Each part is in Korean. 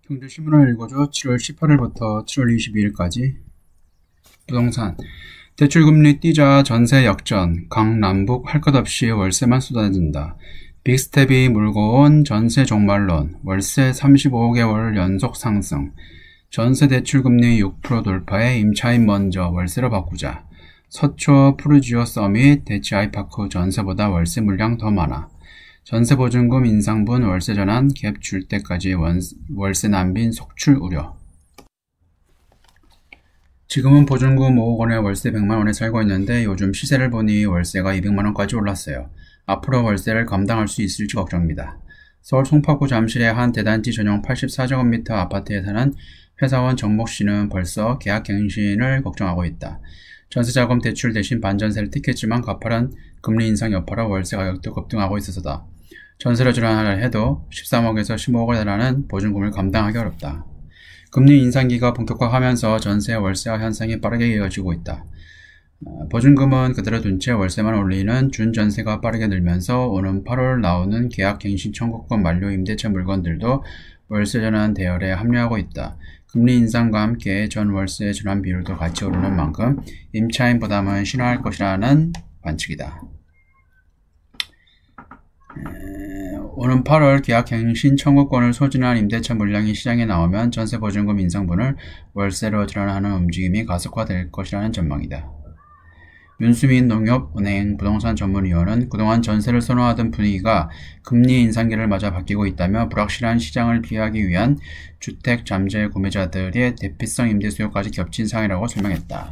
경제신문을 읽어줘. 7월 18일부터 7월 22일까지. 부동산. 대출금리 뛰자 전세 역전. 강남북 할 것 없이 월세만 쏟아진다. 빅스텝이 물고 온 전세 종말론. 월세 35개월 연속 상승. 전세 대출금리 6% 돌파에 임차인 먼저 월세로 바꾸자. 서초 푸르지오 서밋 대치 아이파크 전세보다 월세 물량 더 많아. 전세보증금 인상분 월세 전환 갭 줄 때까지 월세 난빈 속출 우려. 지금은 보증금 5억 원에 월세 100만 원에 살고 있는데 요즘 시세를 보니 월세가 200만 원까지 올랐어요. 앞으로 월세를 감당할 수 있을지 걱정입니다. 서울 송파구 잠실의 한 대단지 전용 84제곱미터 아파트에 사는 회사원 정목 씨는 벌써 계약 갱신을 걱정하고 있다. 전세자금 대출 대신 반전세를 틱했지만 가파른 금리 인상 여파로 월세 가격도 급등하고 있어서다. 전세를 전환하려 해도 13억에서 15억에 달하는 보증금을 감당하기 어렵다. 금리 인상기가 본격화하면서 전세 월세화 현상이 빠르게 이어지고 있다. 보증금은 그대로 둔 채 월세만 올리는 준전세가 빠르게 늘면서 오는 8월 나오는 계약갱신 청구권 만료 임대차 물건들도 월세 전환 대열에 합류하고 있다. 금리 인상과 함께 전 월세 전환 비율도 같이 오르는 만큼 임차인 부담은 심화할 것이라는 관측이다. 오는 8월 계약갱신 청구권을 소진한 임대차 물량이 시장에 나오면 전세보증금 인상분을 월세로 전환하는 움직임이 가속화될 것이라는 전망이다. 윤수민 농협은행 부동산 전문위원은 그동안 전세를 선호하던 분위기가 금리 인상기를 맞아 바뀌고 있다며 불확실한 시장을 피하기 위한 주택 잠재 구매자들의 대피성 임대 수요까지 겹친 상황이라고 설명했다.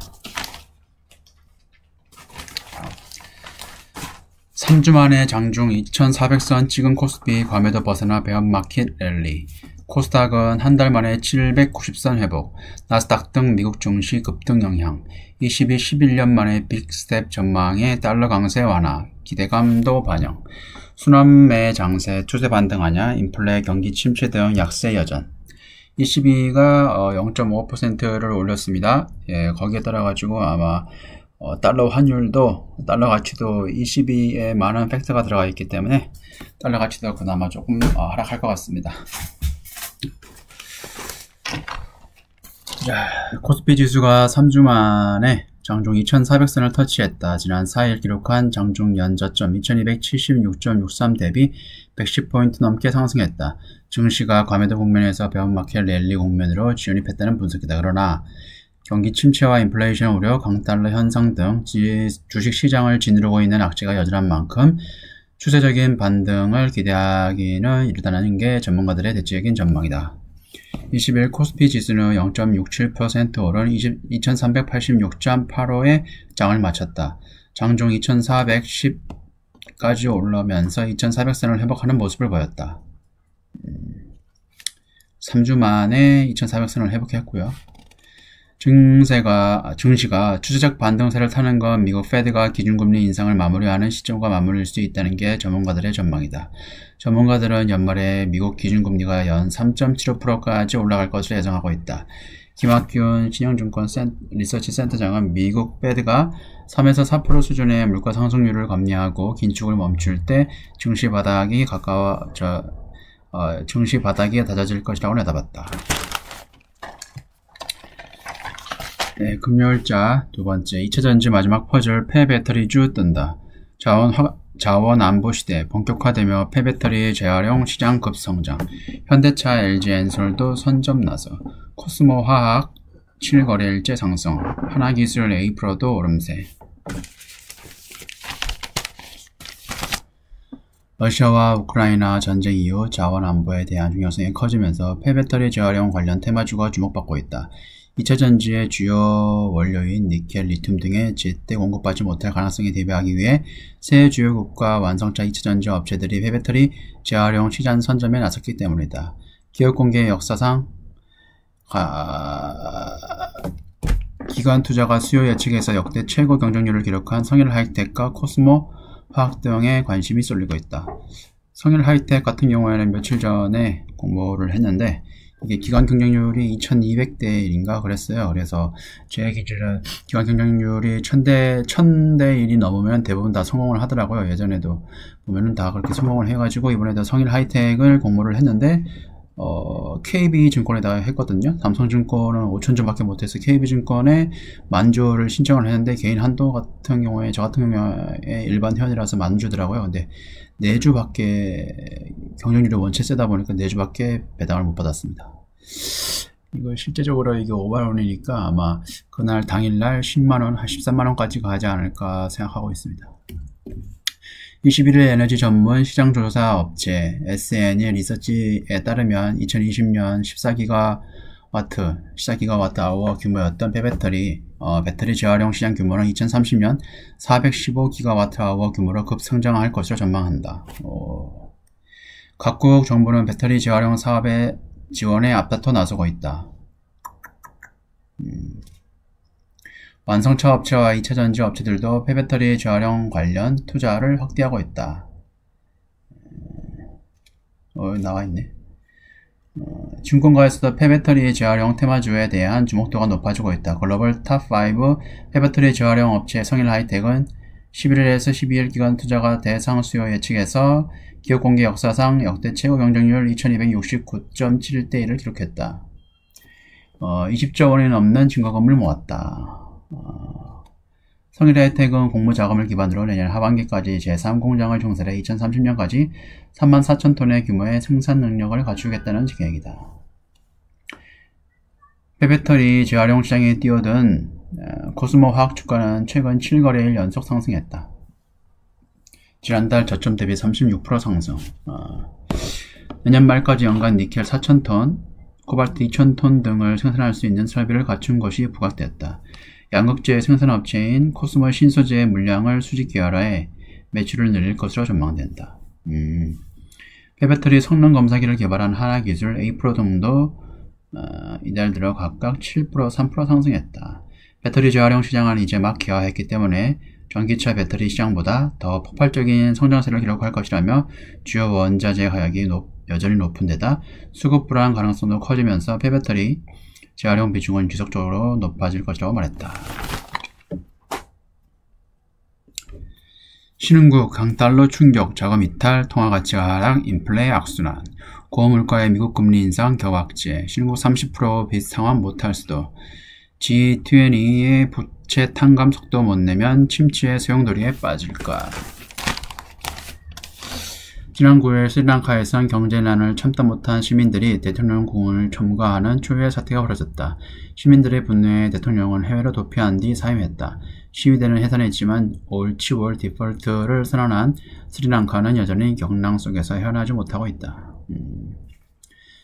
3주 만에 장중 2400선 찍은 코스피 괌에도 벗어나 베어마켓 랠리. 코스닥은 한 달 만에 790선 회복, 나스닥 등 미국 증시 급등 영향, 11년 만에 빅스텝 전망에 달러 강세 완화, 기대감도 반영, 순환매 장세 추세 반등하냐, 인플레 경기 침체 등 약세 여전. 22가 0.5%를 올렸습니다. 예, 거기에 따라 가지고 아마 달러 환율도, 달러 가치도 22에 많은 팩터가 들어가 있기 때문에 달러 가치도 그나마 조금 하락할 것 같습니다. 자, 코스피 지수가 3주 만에 장중 2400선을 터치했다. 지난 4일 기록한 장중 연저점 2276.63 대비 110포인트 넘게 상승했다. 증시가 괌에도 국면에서 베어마켓 랠리 국면으로 진입했다는 분석이다. 그러나 경기 침체와 인플레이션 우려, 강달러 현상 등 주식시장을 짓누르고 있는 악재가 여전한 만큼 추세적인 반등을 기대하기는 이르다는 게 전문가들의 대체적인 전망이다. 20일 코스피 지수는 0.67% 오른 2386.85에 장을 마쳤다. 장중 2410까지 올라오면서 2400선을 회복하는 모습을 보였다. 3주 만에 2400선을 회복했고요. 증시가 추세적 반등세를 타는 건 미국 페드가 기준금리 인상을 마무리하는 시점과 맞물릴 수 있다는 게 전문가들의 전망이다. 전문가들은 연말에 미국 기준금리가 연 3.75%까지 올라갈 것으로 예상하고 있다. 김학균 신영증권 리서치 센터장은 미국 페드가 3에서 4% 수준의 물가 상승률을 감내하고 긴축을 멈출 때 증시 바닥이 다져질 것이라고 내다봤다. 네, 금요일자 두 번째 2차전지 마지막 퍼즐 폐배터리주 뜬다. 자원 안보 시대 본격화되며 폐배터리 재활용 시장 급성장. 현대차, LG엔솔도 선점 나서. 코스모 화학 7거래일째 상승. 하나기술 A-프로도 오름세. 러시아와 우크라이나 전쟁 이후 자원 안보에 대한 중요성이 커지면서 폐배터리 재활용 관련 테마주가 주목받고 있다. 2차전지의 주요 원료인 니켈, 리튬 등의 제때 공급받지 못할 가능성에 대비하기 위해 새 주요국가 완성차 2차전지 업체들이 폐배터리 재활용 시장 선점에 나섰기 때문이다. 기업공개 역사상 기관 투자가 수요 예측에서 역대 최고 경쟁률을 기록한 성일하이텍과 코스모 화학 등에 관심이 쏠리고 있다. 성일하이텍 같은 경우에는 며칠 전에 공모를 했는데 이게 기관 경쟁률이 2200대 1인가 그랬어요. 그래서 제 기준은 기관 경쟁률이 1000대 1이 넘으면 대부분 다 성공을 하더라고요. 예전에도 보면은 다 그렇게 성공을 해가지고 이번에도 성일 하이텍을 공모를 했는데 KB증권에다 했거든요. 삼성증권은 5,000주밖에 못해서 KB증권에 10,000주를 신청을 했는데 개인 한도 같은 경우에 저 같은 경우에 일반 회원이라서 10,000주더라고요. 근데 4주밖에 경쟁률이 원체 세다 보니까 4주밖에 배당을 못 받았습니다. 이거 실제적으로 이게 5만원이니까 아마 그날 당일날 10만원, 13만원까지 가지 않을까 생각하고 있습니다. 21일 에너지 전문 시장조사 업체 SNE 리서치에 따르면 2020년 14기가와트 아워 규모였던 폐배터리 배터리 재활용 시장 규모는 2030년 415기가와트 아워 규모로 급성장할 것으로 전망한다. 각국 정부는 배터리 재활용 사업의 지원에 앞다퉈 나서고 있다. 완성차 업체와 2차전지 업체들도 폐배터리 재활용 관련 투자를 확대하고 있다. 나와있네. 증권가에서도 폐배터리 재활용 테마주에 대한 주목도가 높아지고 있다. 글로벌 탑5 폐배터리 재활용 업체 성일하이텍은 11일에서 12일 기간 투자가 대상 수요 예측에서 기업 공개 역사상 역대 최고 경쟁률 2269.71대1을 기록했다. 20조 원이 넘는 증거금을 모았다. 성일하이텍은 공모자금을 기반으로 내년 하반기까지 제3공장을 증설해 2030년까지 34,000톤의 규모의 생산 능력을 갖추겠다는 계획이다. 폐배터리 재활용 시장에 뛰어든 코스모 화학 주가는 최근 7거래일 연속 상승했다. 지난달 저점 대비 36% 상승. 내년 말까지 연간 니켈 4,000톤, 코발트 2,000톤 등을 생산할 수 있는 설비를 갖춘 것이 부각됐다. 양극재 생산업체인 코스모 신소재의 물량을 수직 계열화해 매출을 늘릴 것으로 전망된다. 폐배터리 성능 검사기를 개발한 하나기술, A프로 등도 이달 들어 각각 7%, 3% 상승했다. 배터리 재활용 시장은 이제 막 개화했기 때문에 전기차 배터리 시장보다 더 폭발적인 성장세를 기록할 것이라며 주요 원자재 가격이 여전히 높은 데다 수급 불안 가능성도 커지면서 폐배터리 재활용 비중은 지속적으로 높아질 것이라고 말했다. 신흥국 강달러 충격, 자금 이탈, 통화가치가 하락, 인플레 악순환, 고물가의 미국 금리 인상, 겨우악재, 신흥국 30% 빚 상환 못할 수도, G20의 부채 탕감 속도 못 내면 침체의 소용돌이에 빠질까. 지난 9일 스리랑카에선 경제난을 참다 못한 시민들이 대통령 궁을 첨가하는 초유의 사태가 벌어졌다. 시민들의 분노에 대통령은 해외로 도피한 뒤 사임했다. 시위대는 해산했지만 올 10월 디폴트를 선언한 스리랑카는 여전히 경랑 속에서 헤어나지 못하고 있다.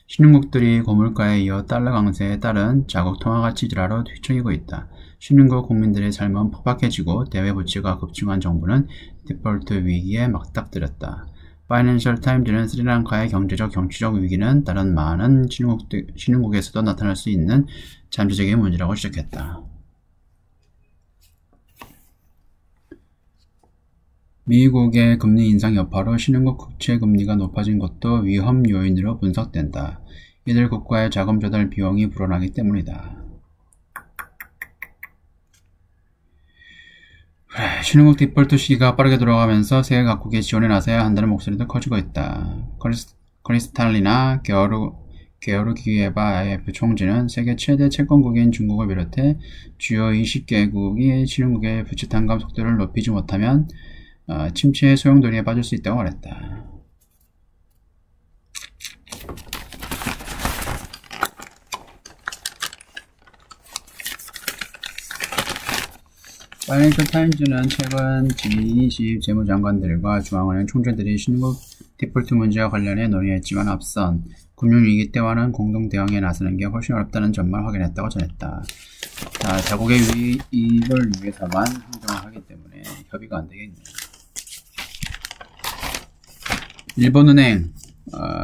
신흥국들이 고물가에 이어 달러 강세에 따른 자국 통화가치 질하로 휘청이고 있다. 신흥국 국민들의 삶은 팍팍해지고 대외 부채가 급증한 정부는 디폴트 위기에 막닥뜨렸다. 파이낸셜 타임즈는 스리랑카의 경제적 정치적 위기는 다른 많은 신흥국에서도 나타날 수 있는 잠재적인 문제라고 지적했다. 미국의 금리 인상 여파로 신흥국 국채 금리가 높아진 것도 위험 요인으로 분석된다. 이들 국가의 자금 조달 비용이 불어나기 때문이다. 신흥국 디폴트 시기가 빠르게 돌아가면서 세계 각국의 지원에 나서야 한다는 목소리도 커지고 있다. 크리스탈리나 게오르기에바 IF 총재는 세계 최대 채권국인 중국을 비롯해 주요 20개국이 신흥국의 부채 탕감 속도를 높이지 못하면 침체의 소용돌이에 빠질 수 있다고 말했다. 파이낸셜 타임즈는 최근 G20 재무장관들과 중앙은행 총재들이 신흥국 디폴트 문제와 관련해 논의했지만 앞선 금융위기 때와는 공동 대응에 나서는 게 훨씬 어렵다는 점만 확인했다고 전했다. 자국의 이익을 위해서만 행동을 하기 때문에 협의가 안 되겠네요. 일본은행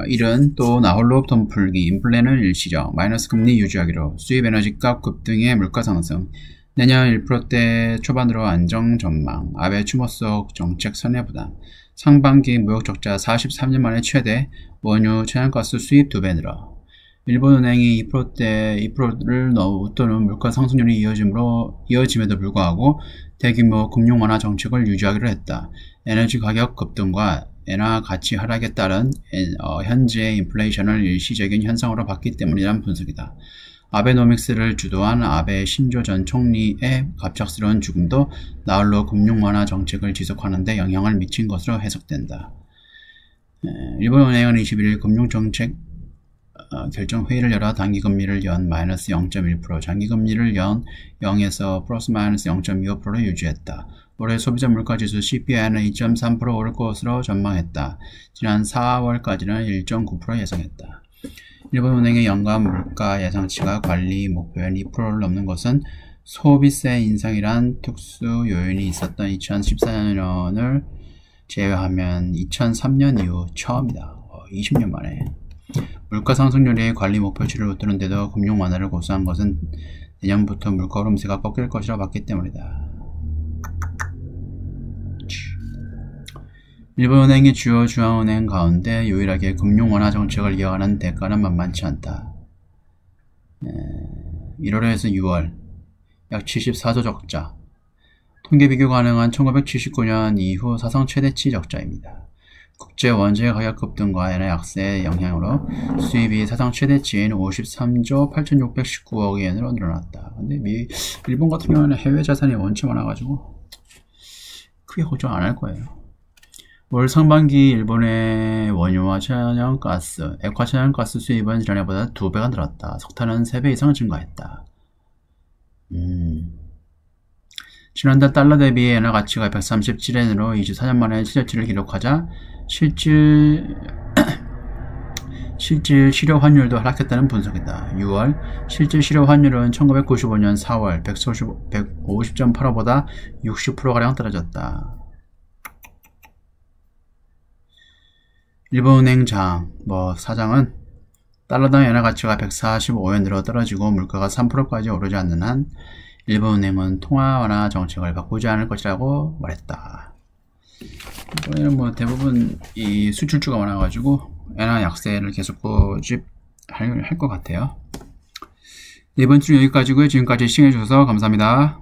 일은 또 나홀로 돈 풀기, 인플레는 일시적, 마이너스 금리 유지하기로, 수입 에너지값 급등의 물가 상승, 내년 1%대 초반으로 안정 전망, 아베 추모 속 정책 선회 부담, 상반기 무역 적자 43년 만에 최대, 원유 천연가스 수입 2배 늘어. 일본은행이 2%를 웃도는 물가 상승률이 이어짐에도 불구하고 대규모 금융 완화 정책을 유지하기로 했다. 에너지 가격 급등과 엔화 가치 하락에 따른 현재의 인플레이션을 일시적인 현상으로 봤기 때문이란 분석이다. 아베노믹스를 주도한 아베 신조 전 총리의 갑작스러운 죽음도 나홀로 금융 완화 정책을 지속하는 데 영향을 미친 것으로 해석된다. 일본은행은 21일 금융정책 결정회의를 열어 단기금리를 연 마이너스 0.1%, 장기금리를 연 0에서 플러스 마이너스 0.25%로 유지했다. 올해 소비자 물가지수 CPI는 2.3% 오를 것으로 전망했다. 지난 4월까지는 1.9% 예상했다. 일본은행의 연간 물가 예상치가 관리 목표인 2%를 넘는 것은 소비세 인상이란 특수 요인이 있었던 2014년을 제외하면 2003년 이후 처음이다. 20년 만에. 물가 상승률이 관리 목표치를 웃도는데도 금융 완화를 고수한 것은 내년부터 물가 흐름세가 꺾일 것이라 봤기 때문이다. 일본은행이 주요 중앙은행 가운데 유일하게 금융 완화 정책을 이어가는 대가는 만만치 않다. 1월에서 6월 약 74조 적자. 통계 비교 가능한 1979년 이후 사상 최대치 적자입니다. 국제 원재 가격 급등과 엔화 약세의 영향으로 수입이 사상 최대치인 53조 8,619억 엔으로 늘어났다. 근데 일본 같은 경우는 해외 자산이 원체 많아가지고 크게 걱정 안 할 거예요. 올 상반기 일본의 원유와 천연가스, 액화 천연가스 수입은 지난해보다 2배가 늘었다. 석탄은 3배 이상 증가했다. 지난달 달러 대비 엔화 가치가 137엔으로 24년 만에 최저치를 기록하자 실질 실효 환율도 하락했다는 분석이다. 6월 실질 실효 환율은 1995년 4월 150.85보다 60%가량 떨어졌다. 일본은행 사장은 달러당 엔화 가치가 145엔으로 떨어지고 물가가 3%까지 오르지 않는 한 일본은행은 통화 완화 정책을 바꾸지 않을 것이라고 말했다. 이번에는 대부분 이 수출주가 많아가지고 엔화 약세를 계속 고집할 것 같아요. 이번 주는 여기까지고요. 지금까지 시청해주셔서 감사합니다.